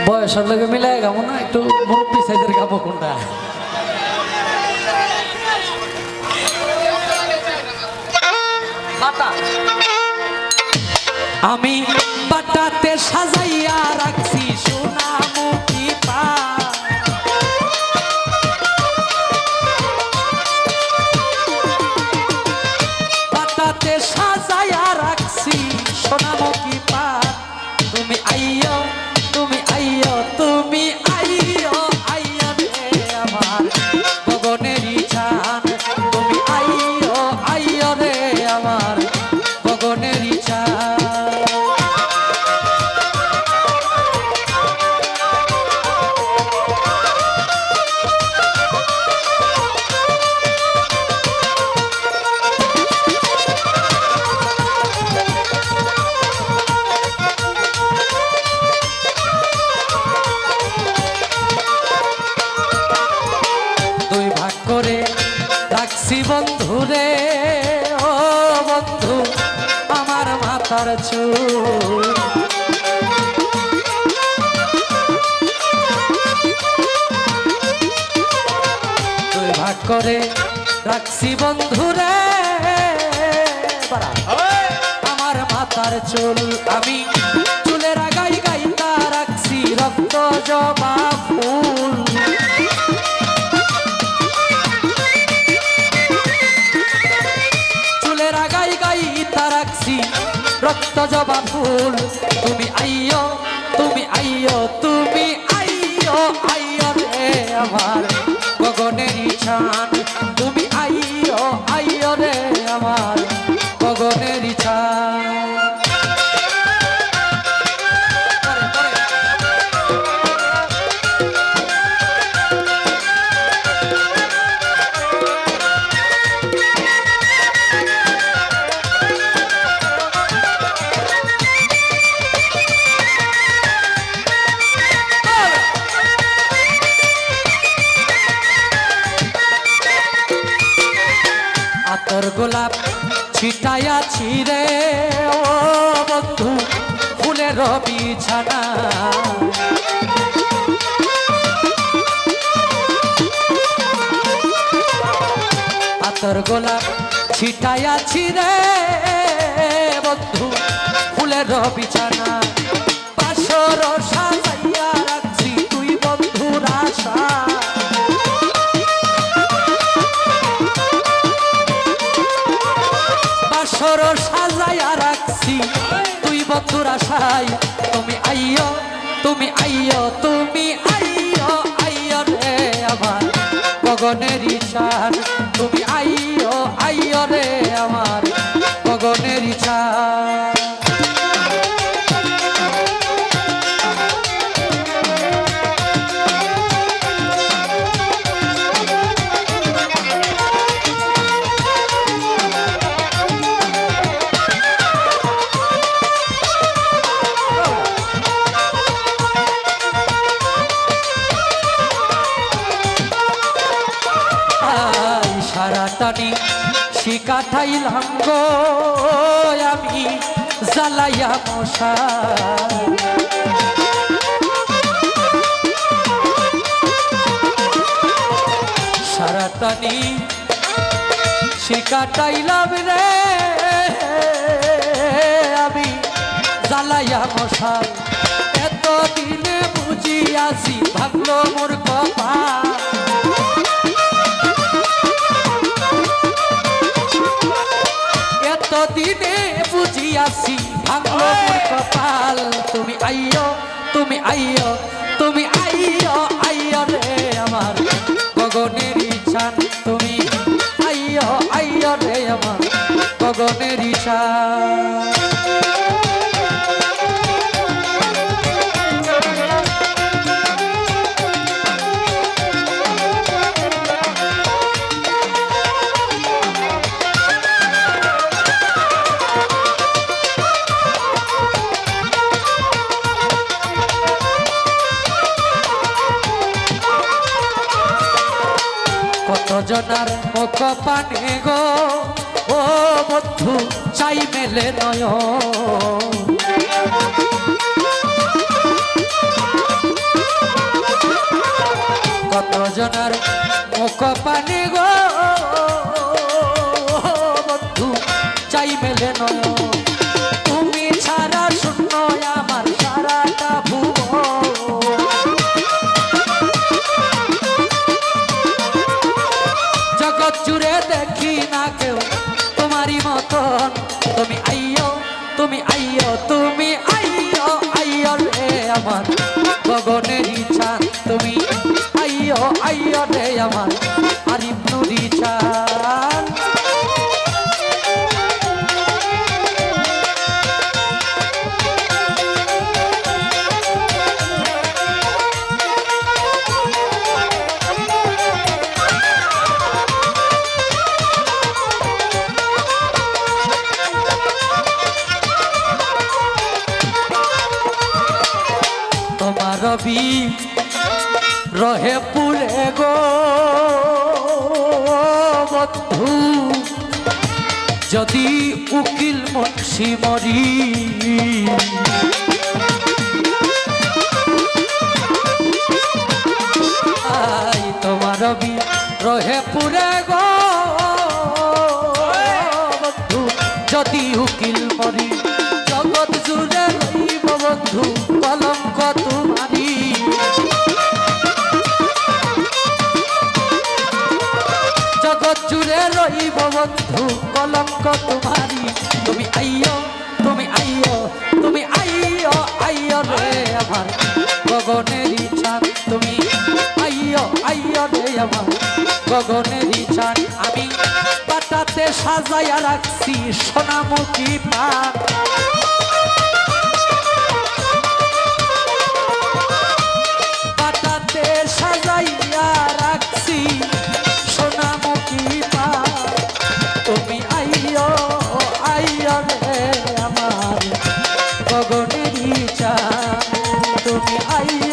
বয়সের লগে মিলাই গাবো না, একটু মুরব্বী সাইজের গাবো কোনটা? আমি বাটাতে সাজাইয়া রাখছি সোনামুখী পা, বাটাতে সাজাইয়া রাখছি সোনামুখী পা। তুমি আইয়ো, তুমি আইয়ো, তুমি আইয়ো, আইয়ো রে আমার গগনেরই চাঁদ। তুমি আইয়ো, আইয়ো রে আমার গগনেরই চাঁদ। রাখছি বন্ধুরে, ও বন্ধু আমার মাথার চুল, তুই ভাগ করে রাখছি বন্ধুরে আমার মাথার চুল। আমি চুলের আগাই গাইতা রাখছি রক্ত জবা ফুল, রক্ত জবা ফুল। তুমি আইয়ো, তুমি আইয়ো, তুমি আইয়ো, আইয়ো রে আমার গগনেরই চাঁদ। তুমি আইয়ো, আইয়ো রে আমার গগনেরই চাঁদ। আতর গোলাপ ছিটাইয়াছি রে ও বন্ধু ফুলের বিছানা, আতর গোলাপ ছিটাইয়াছি রে বন্ধু ফুলের বিছানা। বাসর সাজাইয়া রাখছি তুই বন্ধুর আশা, বাসর সাজাইয়া রাখছি তুই বন্ধুর আশায়। তুমি আইয়ো, তুমি আইয়ো, তুমি আইয়ো, আইয়ো রে আমার গগনেরই চাঁদ। তুমি আইয়ো, আইয়ো রে আমার গগনেরই চাঁদ। সারাটানি শিকাঠাইলাম গো আমি জ্বালাইয়া মশা, সারাটানি শিকাঠাইলাম রে আমি জ্বালাইয়া মশা। এতদিনে বুঝিয়াছি ভাগলো মোর কপাল, দিনে বুঝিয়াছি ভাঙলো মোর কপাল। তুমি আইয়ো, তুমি আইয়ো, তুমি আইয়ো, আইয়ো রে আমার গগনেরই চাঁদ। তুমি আইয়ো, আইয়ো রে আমার গগনেরই চাঁদ। কতজনার মুখ পানে গো ও বন্ধু চাই মেলে নয়, দুজনার মুখ পানি গো বন্ধু চাই মেলে নয় তুমি ছাড়া শূন্য আমার সারাটা ভুবন জগৎ জুড়ে দেখি না কেউ তোমারই মতন তুমি আইয়ো তুমি আইয়ো তুমি আইয়ো আইয়ো রে আমার গগনেরই চাঁদ তুমি আইয়ো আইয়ো রে আমার আরিফ নুরি চাঁদ রবি রহে পুরে গো বন্ধু যদি উকিল মুন্সি মরি তোমার রবি রহে পুরে গো বন্ধু যদি উকিল মরি জগৎ জুড়ে রইব বন্ধু কলঙ্ক তোমারি জগৎ জুড়ে রইব বন্ধু কলঙ্ক তোমারি তুমি আইয়ো তুমি আইয়ো তুমি আইয়ো আইয়ো রে আমার গগনেরই চাঁদ তুমি আইয়ো আইয়ো রে আমার গগনেরই চাঁদ আমি পাতাতে সাজাইয়া রাখছি সোনামুখী পান পাতাতে সাজাইয়া রাখছি সোনামুখী পান তুমি আইয়ো আইয়ো রে আমার গগনেরই চাঁদ তুমি আইয়ো